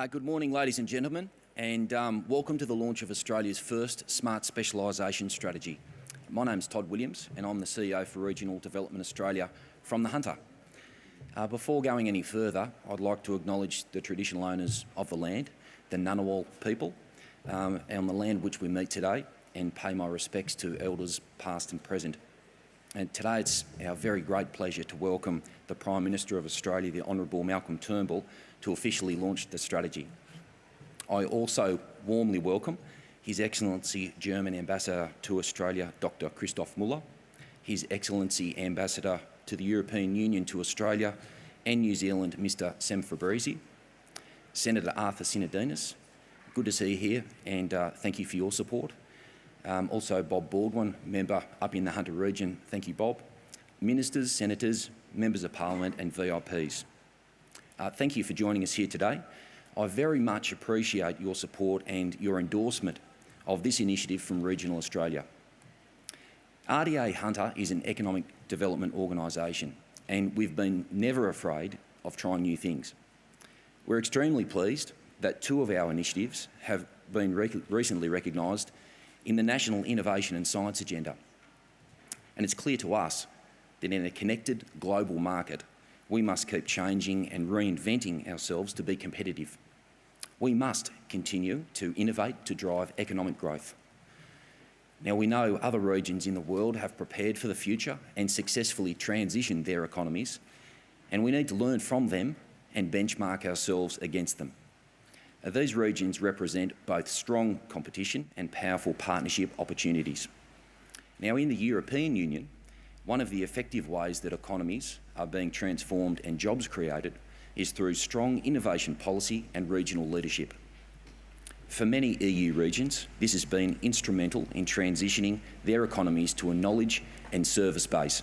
Good morning, ladies and gentlemen, and welcome to the launch of Australia's first Smart Specialisation strategy. My name's Todd Williams, and I'm the CEO for Regional Development Australia from the Hunter. Before going any further, I'd like to acknowledge the traditional owners of the land, the Ngunnawal people, on the land which we meet today, and pay my respects to elders past and present. And today it's our very great pleasure to welcome the Prime Minister of Australia, the Honourable Malcolm Turnbull, to officially launch the strategy. I also warmly welcome His Excellency German Ambassador to Australia, Dr. Christoph Muller, His Excellency Ambassador to the European Union to Australia and New Zealand, Mr. Sem Fabrizi, Senator Arthur Sinodinos. Good to see you here, and thank you for your support. Also Bob Baldwin, member up in the Hunter region. Thank you, Bob. Ministers, senators, members of parliament and VIPs. Thank you for joining us here today. I very much appreciate your support and your endorsement of this initiative from regional Australia. RDA Hunter is an economic development organisation, and we've been never afraid of trying new things. We're extremely pleased that two of our initiatives have been recently recognised in the National Innovation and Science Agenda. And it's clear to us that in a connected global market, we must keep changing and reinventing ourselves to be competitive. We must continue to innovate to drive economic growth. Now, we know other regions in the world have prepared for the future and successfully transitioned their economies, and we need to learn from them and benchmark ourselves against them. These regions represent both strong competition and powerful partnership opportunities. Now, in the European Union, one of the effective ways that economies are being transformed and jobs created is through strong innovation policy and regional leadership. For many EU regions, this has been instrumental in transitioning their economies to a knowledge and service base.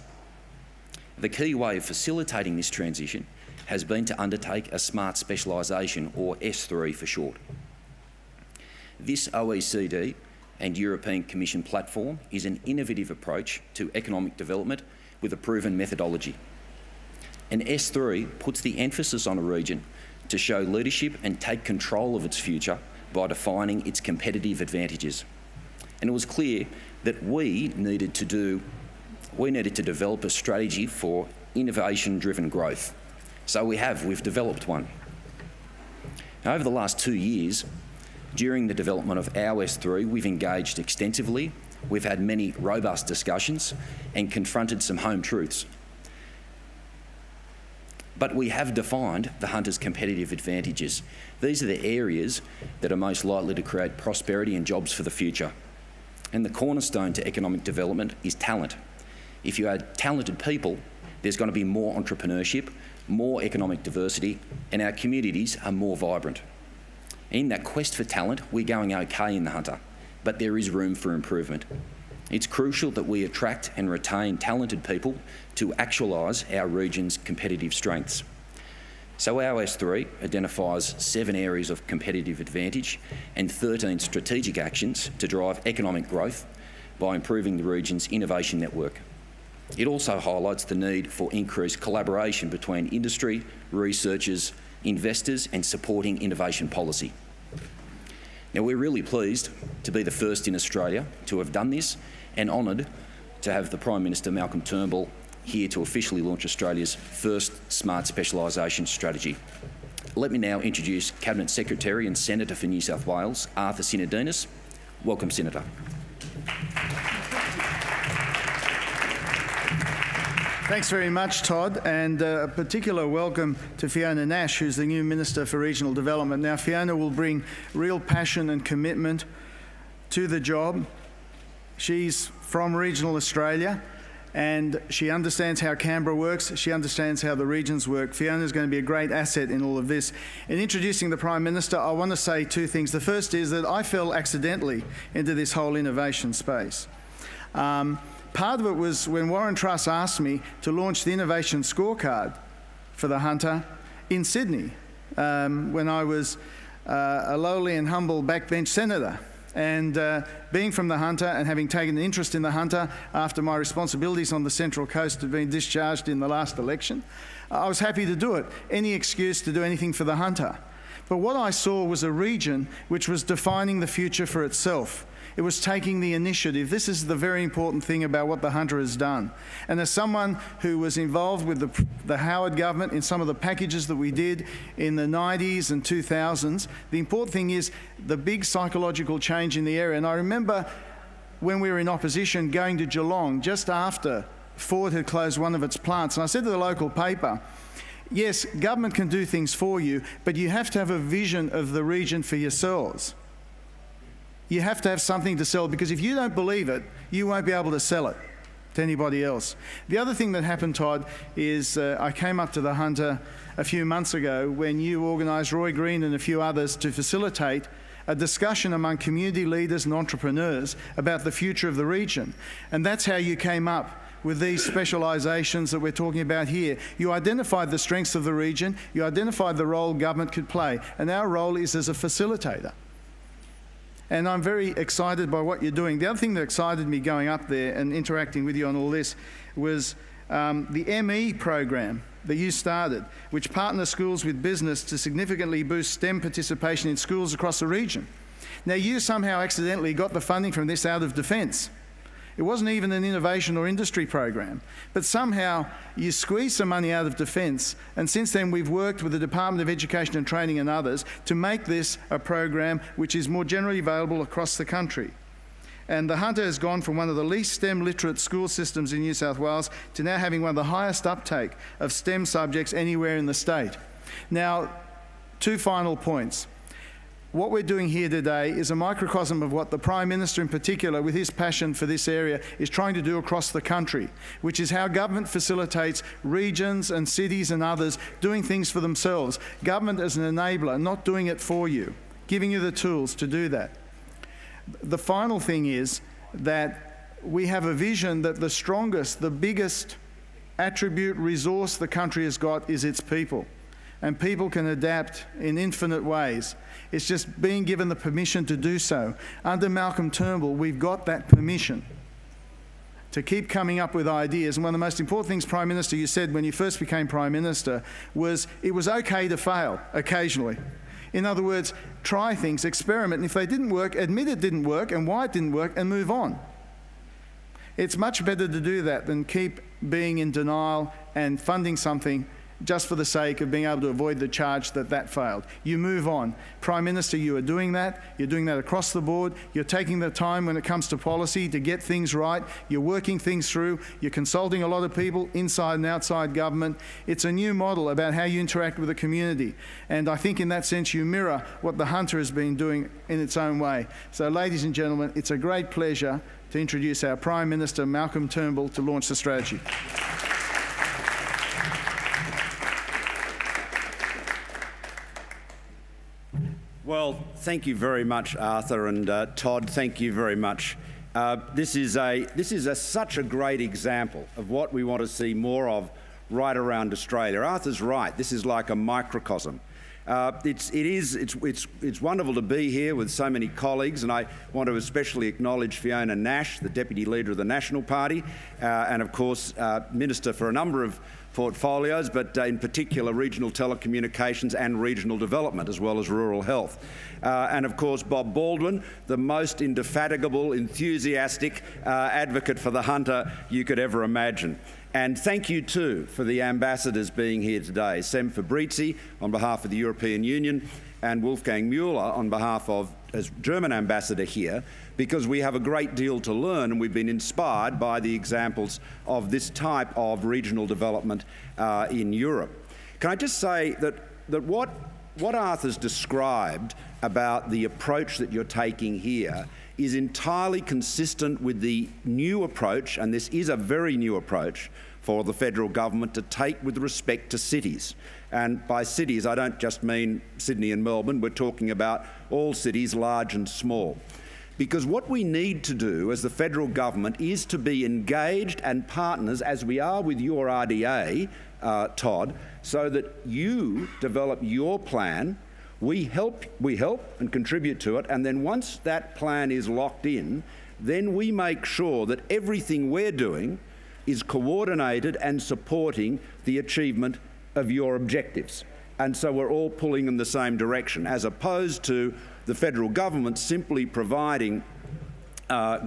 The key way of facilitating this transition has been to undertake a Smart Specialisation, or S3 for short. This OECD and European Commission platform is an innovative approach to economic development with a proven methodology. And S3 puts the emphasis on a region to show leadership and take control of its future by defining its competitive advantages. And it was clear that we needed to develop a strategy for innovation-driven growth. So we've developed one. Now, over the last 2 years, during the development of our S3, we've engaged extensively, we've had many robust discussions and confronted some home truths. But we have defined the Hunter's competitive advantages. These are the areas that are most likely to create prosperity and jobs for the future. And the cornerstone to economic development is talent. If you add talented people, there's going to be more entrepreneurship, more economic diversity, and our communities are more vibrant. In that quest for talent, we're going okay in the Hunter, but there is room for improvement. It's crucial that we attract and retain talented people to actualise our region's competitive strengths. So our S3 identifies 7 areas of competitive advantage and 13 strategic actions to drive economic growth by improving the region's innovation network. It also highlights the need for increased collaboration between industry, researchers, investors and supporting innovation policy. Now, we're really pleased to be the first in Australia to have done this and honoured to have the Prime Minister Malcolm Turnbull here to officially launch Australia's first Smart Specialisation strategy. Let me now introduce Cabinet Secretary and Senator for New South Wales, Arthur Sinodinos. Welcome, Senator. Thanks very much, Todd, and a particular welcome to Fiona Nash, who's the new Minister for Regional Development. Now, Fiona will bring real passion and commitment to the job. She's from regional Australia, and she understands how Canberra works. She understands how the regions work. Fiona's going to be a great asset in all of this. In introducing the Prime Minister, I want to say 2 things. The first is that I fell accidentally into this whole innovation space. Part of it was when Warren Truss asked me to launch the innovation scorecard for the Hunter in Sydney when I was a lowly and humble backbench senator. And being from the Hunter and having taken an interest in the Hunter after my responsibilities on the Central Coast had been discharged in the last election, I was happy to do it. Any excuse to do anything for the Hunter. But what I saw was a region which was defining the future for itself. It was taking the initiative. This is the very important thing about what the Hunter has done. And as someone who was involved with the Howard government in some of the packages that we did in the 90s and 2000s, the important thing is the big psychological change in the area. And I remember when we were in opposition going to Geelong just after Ford had closed one of its plants. And I said to the local paper, yes, government can do things for you, but you have to have a vision of the region for yourselves. You have to have something to sell, because if you don't believe it, you won't be able to sell it to anybody else. The other thing that happened, Todd, is I came up to the Hunter a few months ago when you organised, Roy Green and a few others, to facilitate a discussion among community leaders and entrepreneurs about the future of the region. And that's how you came up with these specialisations that we're talking about here. You identified the strengths of the region, you identified the role government could play, and our role is as a facilitator. And I'm very excited by what you're doing. The other thing that excited me going up there and interacting with you on all this was the ME program that you started, which partners schools with business to significantly boost STEM participation in schools across the region. Now, you somehow accidentally got the funding from this out of defence. It wasn't even an innovation or industry program, but somehow you squeezed some money out of defence, and since then we've worked with the Department of Education and Training and others to make this a program which is more generally available across the country. And the Hunter has gone from one of the least STEM literate school systems in New South Wales to now having one of the highest uptake of STEM subjects anywhere in the state. Now, two final points. What we're doing here today is a microcosm of what the Prime Minister in particular, with his passion for this area, is trying to do across the country, which is how government facilitates regions and cities and others doing things for themselves. Government as an enabler, not doing it for you, giving you the tools to do that. The final thing is that we have a vision that the strongest, the biggest attribute, resource the country has got is its people. And people can adapt in infinite ways. It's just being given the permission to do so. Under Malcolm Turnbull, we've got that permission to keep coming up with ideas. And one of the most important things, Prime Minister, you said when you first became Prime Minister was it was okay to fail occasionally. In other words, try things, experiment, and if they didn't work, admit it didn't work and why it didn't work and move on. It's much better to do that than keep being in denial and funding something just for the sake of being able to avoid the charge that that failed. You move on. Prime Minister, you are doing that. You're doing that across the board. You're taking the time when it comes to policy to get things right. You're working things through. You're consulting a lot of people inside and outside government. It's a new model about how you interact with the community. And I think in that sense you mirror what the Hunter has been doing in its own way. So ladies and gentlemen, it's a great pleasure to introduce our Prime Minister, Malcolm Turnbull, to launch the strategy. Well, thank you very much, Arthur, and Todd, thank you very much. This is such a great example of what we want to see more of right around Australia. Arthur's right. This is like a microcosm. It's wonderful to be here with so many colleagues, and I want to especially acknowledge Fiona Nash, the Deputy Leader of the National Party, and of course Minister for a number of portfolios, but in particular regional telecommunications and regional development, as well as rural health. And of course Bob Baldwin, the most indefatigable, enthusiastic advocate for the Hunter you could ever imagine. And thank you too for the ambassadors being here today, Sem Fabrizi on behalf of the European Union and Wolfgang Müller on behalf of, as German ambassador here, because we have a great deal to learn and we've been inspired by the examples of this type of regional development in Europe. Can I just say that what Arthur's described about the approach that you're taking here is entirely consistent with the new approach, and this is a very new approach for the federal government to take with respect to cities. And by cities, I don't just mean Sydney and Melbourne, we're talking about all cities, large and small. Because what we need to do as the federal government is to be engaged and partners, as we are with your RDA, Todd, so that you develop your plan, we help and contribute to it, and then once that plan is locked in, then we make sure that everything we're doing is coordinated and supporting the achievement of your objectives. And so we're all pulling in the same direction, as opposed to the federal government simply providing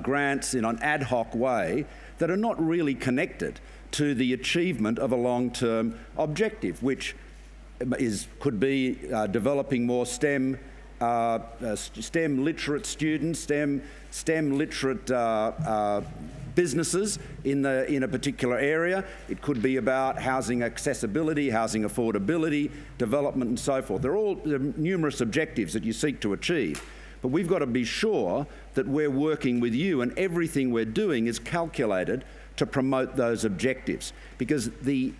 grants in an ad hoc way that are not really connected to the achievement of a long-term objective, which could be developing more STEM literate students, STEM literate businesses in a particular area. It could be about housing accessibility, housing affordability, development and so forth. There are numerous objectives that you seek to achieve. But we've got to be sure that we're working with you and everything we're doing is calculated to promote those objectives. Because the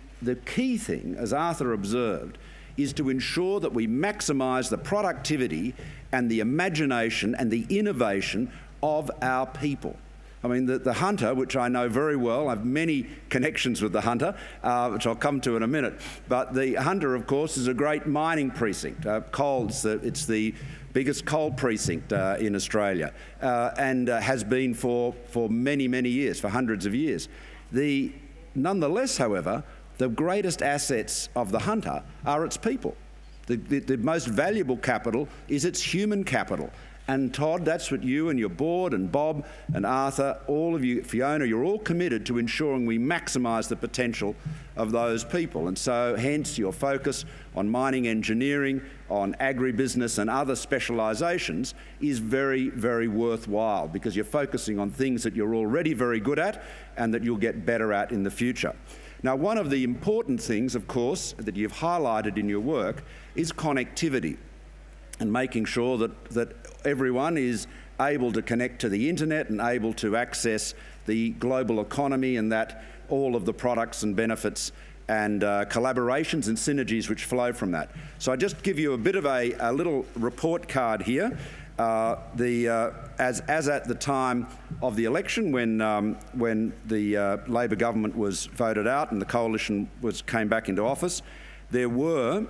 key thing, as Arthur observed, is to ensure that we maximise the productivity and the imagination and the innovation of our people. I mean, the Hunter, which I know very well, I have many connections with the Hunter, which I'll come to in a minute, but the Hunter, of course, is a great mining precinct. It's the biggest coal precinct in Australia, and has been for many, many years, for hundreds of years. Nonetheless, however, the greatest assets of the Hunter are its people. The most valuable capital is its human capital. And Todd, that's what you and your board and Bob and Arthur, all of you, Fiona, you're all committed to ensuring we maximise the potential of those people. And so hence your focus on mining engineering, on agribusiness and other specialisations is very, very worthwhile, because you're focusing on things that you're already very good at and that you'll get better at in the future. Now, one of the important things, of course, that you've highlighted in your work is connectivity, and making sure that everyone is able to connect to the internet and able to access the global economy, and that all of the products and benefits and collaborations and synergies which flow from that. So I just give you a bit of a little report card here. As at the time of the election, when the Labor government was voted out and the coalition came back into office, there were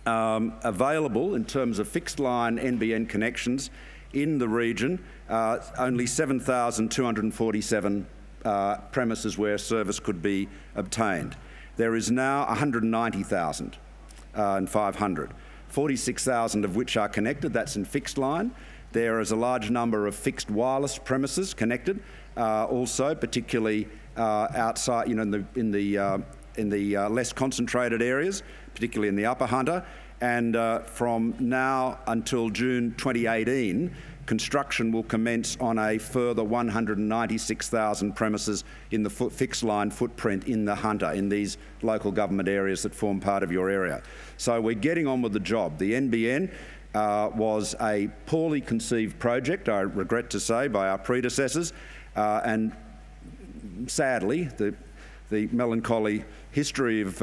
available in terms of fixed line NBN connections in the region, only 7,247 premises where service could be obtained. There is now 190,500, 46,000 of which are connected. That's in fixed line. There is a large number of fixed wireless premises connected, also particularly outside, in the less concentrated areas, particularly in the Upper Hunter. And from now until June 2018, construction will commence on a further 196,000 premises in the fixed line footprint in the Hunter, in these local government areas that form part of your area. So we're getting on with the job. The NBN was a poorly conceived project, I regret to say, by our predecessors, and sadly, the melancholy history of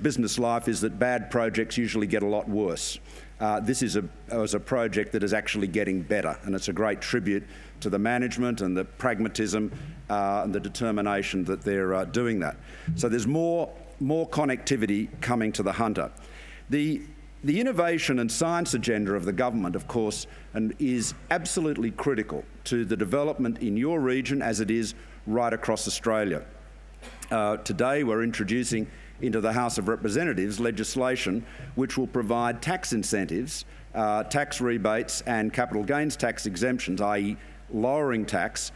business life is that bad projects usually get a lot worse. This was a project that is actually getting better, and it's a great tribute to the management and the pragmatism and the determination that they're doing that. So there's more connectivity coming to the Hunter. The innovation and science agenda of the government, of course, is absolutely critical to the development in your region as it is right across Australia. Today we're introducing into the House of Representatives legislation which will provide tax incentives, tax rebates and capital gains tax exemptions, i.e. lowering tax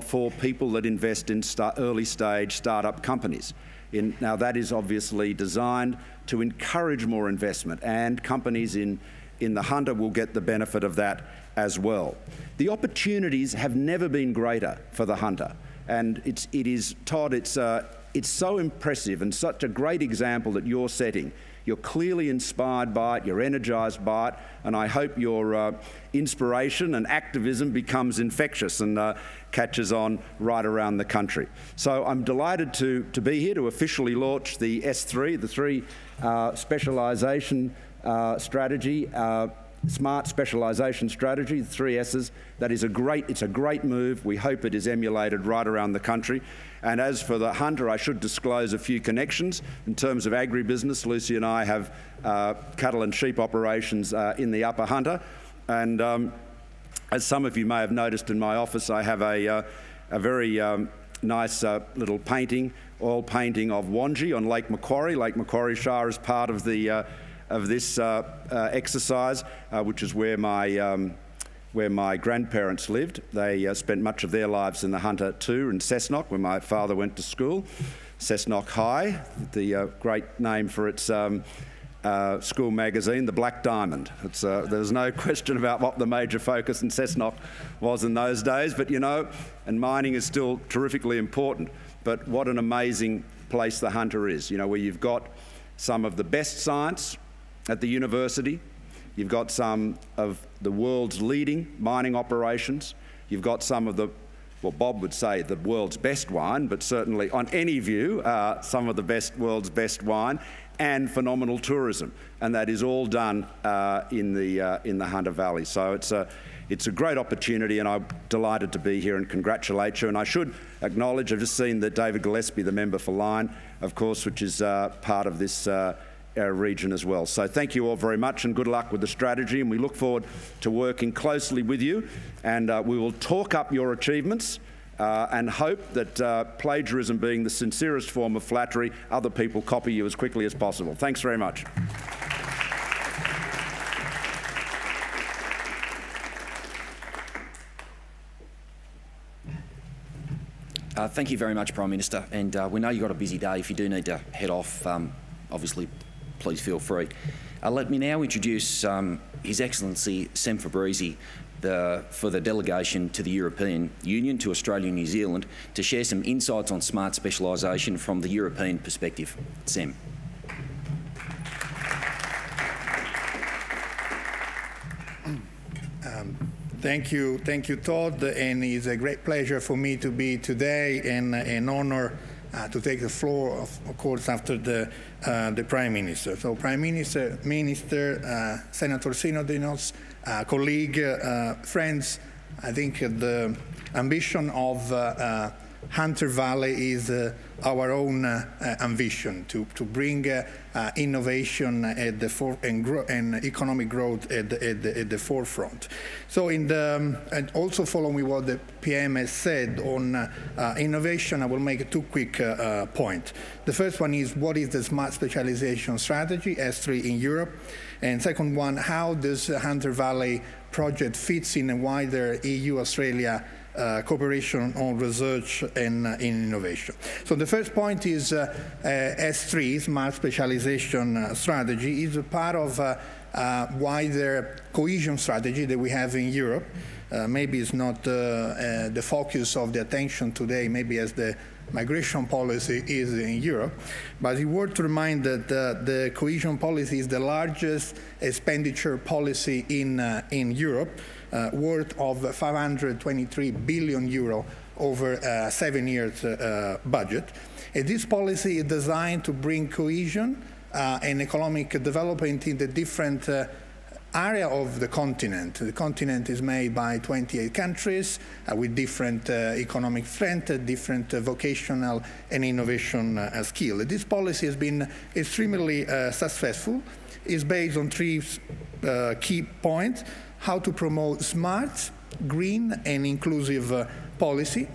for people that invest in early stage start-up companies. Now that is obviously designed to encourage more investment, and companies in the Hunter will get the benefit of that as well. The opportunities have never been greater for the Hunter. And Todd, it's so impressive and such a great example that you're setting. You're clearly inspired by it, you're energised by it, and I hope your inspiration and activism becomes infectious and catches on right around the country. So I'm delighted to be here to officially launch the S3, the three specialisation strategy, smart specialisation strategy, the three S's. That is it's a great move. We hope it is emulated right around the country. And as for the Hunter, I should disclose a few connections. In terms of agribusiness, Lucy and I have cattle and sheep operations in the Upper Hunter. And as some of you may have noticed in my office, I have a very nice little painting oil painting of Wangi on Lake Macquarie. Lake Macquarie Shire is part of the of this exercise, which is where my grandparents lived. They spent much of their lives in the Hunter too, in Cessnock, where my father went to school. Cessnock High, the great name for its school magazine, The Black Diamond. There's no question about what the major focus in Cessnock was in those days, but you know, and mining is still terrifically important. But what an amazing place the Hunter is, you know, where you've got some of the best science at the university, you've got some of the world's leading mining operations, you've got some of the, well, Bob would say the world's best wine, but certainly on any view, some of the world's best wine, and phenomenal tourism, and that is all done in the Hunter Valley. So it's a great opportunity, and I'm delighted to be here and congratulate you. And I should acknowledge, I've just seen that David Gillespie, the member for Lyne, of course, which is part of this region as well. So thank you all very much, and good luck with the strategy, and we look forward to working closely with you, and we will talk up your achievements and hope that plagiarism being the sincerest form of flattery, other people copy you as quickly as possible. Thanks very much. Thank you very much, Prime Minister, and we know you've got a busy day. If you do need to head off, obviously, please feel free. Let me now introduce His Excellency Sem Fabrizi for the delegation to the European Union, to Australia and New Zealand, to share some insights on smart specialisation from the European perspective. Sem. Thank you, Todd, and it's a great pleasure for me to be today, and an honour to take the floor, of course, after the Prime Minister. So, Prime Minister, Senator Synodinos, colleague, friends, I think the ambition of Hunter Valley is our own ambition to bring innovation at the and economic growth at the forefront. So, and also following what the PM has said on innovation, I will make two quick points. The first one is, what is the smart specialisation strategy, S3 in Europe? And second one, how does the Hunter Valley project fits in a wider EU-Australia cooperation on research and in innovation. So the first point is S3, Smart Specialisation Strategy, is a part of a wider cohesion strategy that we have in Europe. Maybe it's not the focus of the attention today, maybe as the migration policy is in Europe, but it's worth to remind that the cohesion policy is the largest expenditure policy in Europe, worth of 523 billion euro over a 7 years budget. And this policy is designed to bring cohesion and economic development in the different area of the continent. The continent is made by 28 countries with different economic strength, different vocational and innovation skill. This policy has been extremely successful. It's based on three key points: how to promote smart, green and inclusive policy.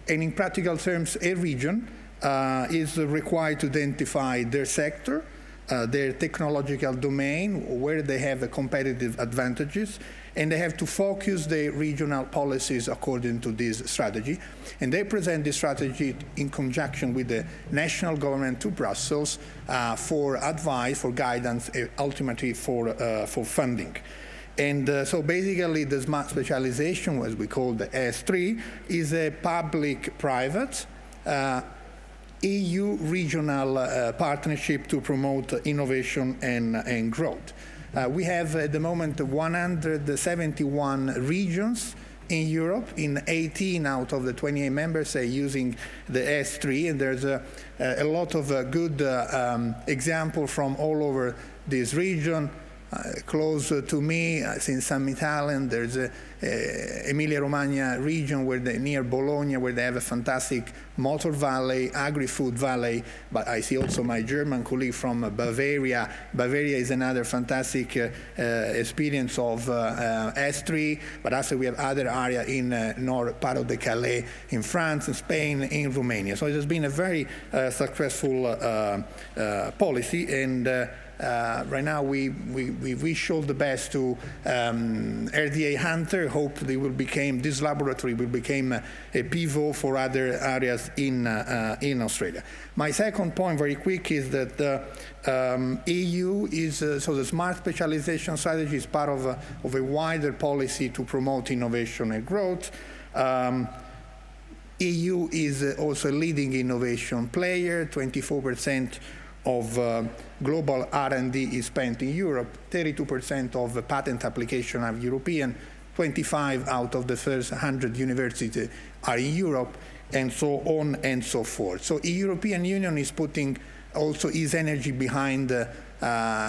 And in practical terms, a region is required to identify their sector, their technological domain, where they have competitive advantages, and they have to focus their regional policies according to this strategy. And they present this strategy in conjunction with the national government to Brussels for advice, for guidance, and ultimately for funding. And so basically the smart specialization, as we call the S3, is a public-private EU regional partnership to promote innovation and growth. We have at the moment 171 regions in Europe, in 18 out of the 28 members using the S3, and there's a lot of good examples from all over this region. close to me, since I'm Italian, there's a Emilia-Romagna region near Bologna, where they have a fantastic motor valley, agri-food valley. But I see also my German colleague from Bavaria. Bavaria is another fantastic experience of S3. But also we have other area in north part of the Calais, in France, in Spain, in Romania. So it has been a very successful policy, and right now we wish all the best to RDA Hunter. Hope this laboratory will become a pivot for other areas in Australia. My second point, very quick, is that the EU is so the smart specialization strategy is part of a wider policy to promote innovation and growth. EU is also a leading innovation player. 24% of global R&D is spent in Europe. 32% of patent applications are European. 25 out of the first 100 universities are in Europe, and so on and so forth. So the European Union is putting also its energy behind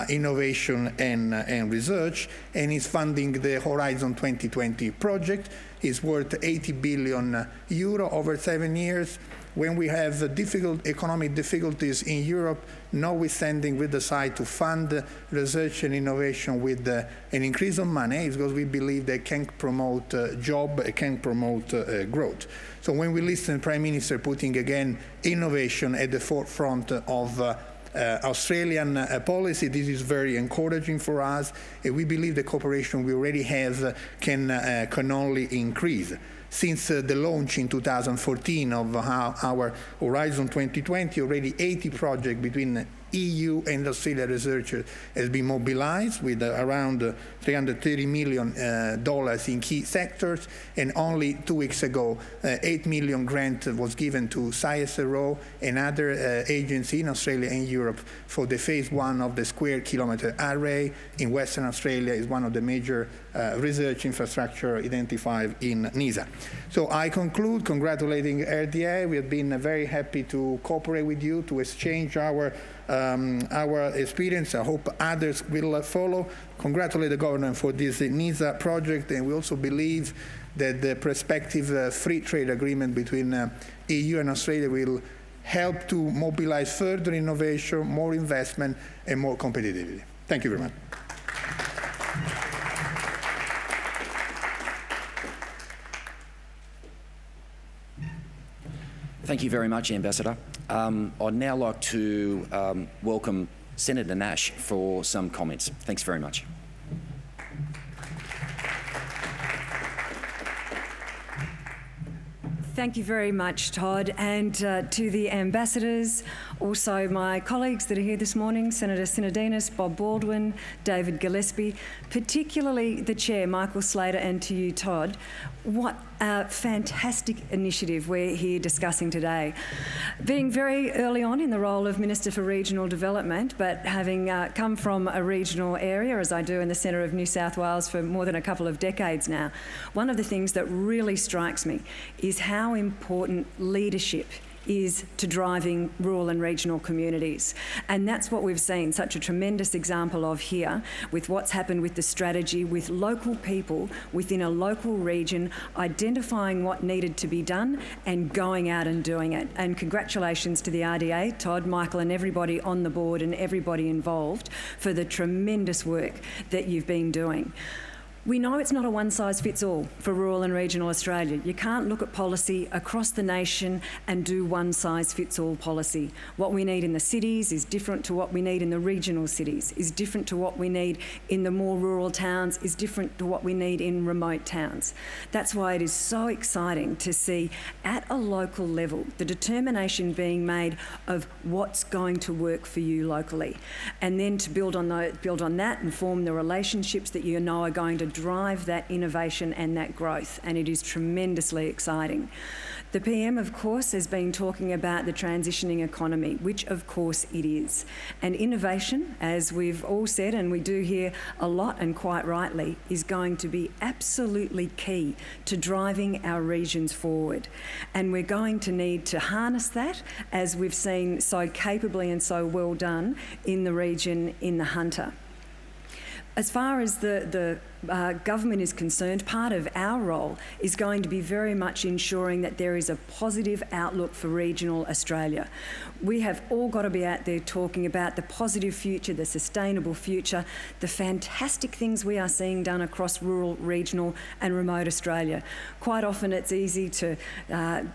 innovation and research, and is funding the Horizon 2020 project. It's worth 80 billion euro over 7 years. When we have economic difficulties in Europe, notwithstanding we decide to fund research and innovation with an increase of money, because we believe they can promote jobs, can promote growth. So when we listen to the Prime Minister putting again innovation at the forefront of Australian policy, this is very encouraging for us, and we believe the cooperation we already have can only increase. Since the launch in 2014 of our Horizon 2020, already 80 projects between EU and Australia researchers has been mobilized with around $330 million in key sectors, and only 2 weeks ago, 8 million grant was given to CSIRO and other agencies in Australia and Europe for the phase 1 of the square kilometre array in Western Australia. Is one of the major research infrastructure identified in NISA. So I conclude congratulating RDA. We have been very happy to cooperate with you, to exchange our experience. I hope others will follow. Congratulate the government for this NISA project, and we also believe that the prospective free trade agreement between EU and Australia will help to mobilize further innovation, more investment, and more competitivity. Thank you very much. Thank you very much, Ambassador. I'd now like to welcome Senator Nash for some comments. Thanks very much. Thank you very much, Todd, and to the ambassadors, also my colleagues that are here this morning, Senator Sinodinos, Bob Baldwin, David Gillespie, particularly the Chair, Michael Slater, and to you, Todd. What a fantastic initiative we're here discussing today. Being very early on in the role of Minister for Regional Development, but having come from a regional area, as I do in the centre of New South Wales for more than a couple of decades now, one of the things that really strikes me is how important leadership is to driving rural and regional communities. And that's what we've seen such a tremendous example of here with what's happened with the strategy, with local people within a local region identifying what needed to be done and going out and doing it. And congratulations to the RDA, Todd, Michael, and everybody on the board and everybody involved for the tremendous work that you've been doing. We know it's not a one-size-fits-all for rural and regional Australia. You can't look at policy across the nation and do one-size-fits-all policy. What we need in the cities is different to what we need in the regional cities, is different to what we need in the more rural towns, is different to what we need in remote towns. That's why it is so exciting to see at a local level the determination being made of what's going to work for you locally, and then to build on that and form the relationships that you know are going to drive that innovation and that growth, and it is tremendously exciting. The PM, of course, has been talking about the transitioning economy, which of course it is. And innovation, as we've all said, and we do hear a lot and quite rightly, is going to be absolutely key to driving our regions forward. And we're going to need to harness that, as we've seen so capably and so well done in the region in the Hunter. As far as the government is concerned, part of our role is going to be very much ensuring that there is a positive outlook for regional Australia. We have all got to be out there talking about the positive future, the sustainable future, the fantastic things we are seeing done across rural, regional and remote Australia. Quite often it's easy to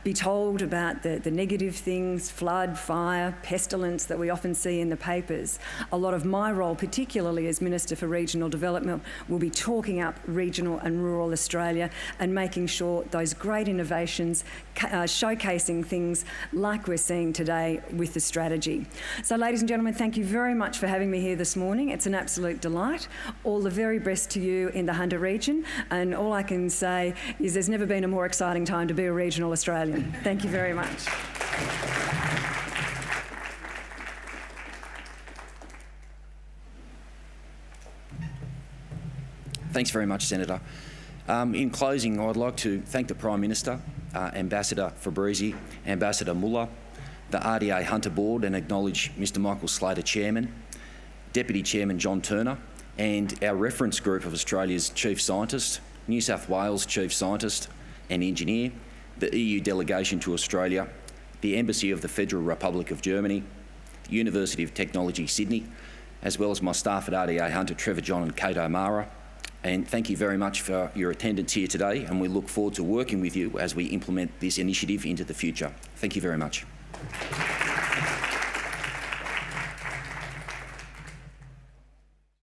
be told about the negative things, flood, fire, pestilence that we often see in the papers. A lot of my role, particularly as Minister for Regional Development, will be talking up regional and rural Australia and making sure those great innovations, showcasing things like we're seeing today with the strategy. So, ladies and gentlemen, thank you very much for having me here this morning. It's an absolute delight. All the very best to you in the Hunter region, and all I can say is there's never been a more exciting time to be a regional Australian. Thank you very much. Thanks very much, Senator. In closing, I'd like to thank the Prime Minister, Ambassador Fabrizi, Ambassador Muller, the RDA Hunter Board, and acknowledge Mr Michael Slater, Chairman, Deputy Chairman John Turner, and our reference group of Australia's Chief Scientist, New South Wales Chief Scientist and Engineer, the EU Delegation to Australia, the Embassy of the Federal Republic of Germany, the University of Technology Sydney, as well as my staff at RDA Hunter, Trevor John and Kate O'Mara. And thank you very much for your attendance here today, and we look forward to working with you as we implement this initiative into the future. Thank you very much.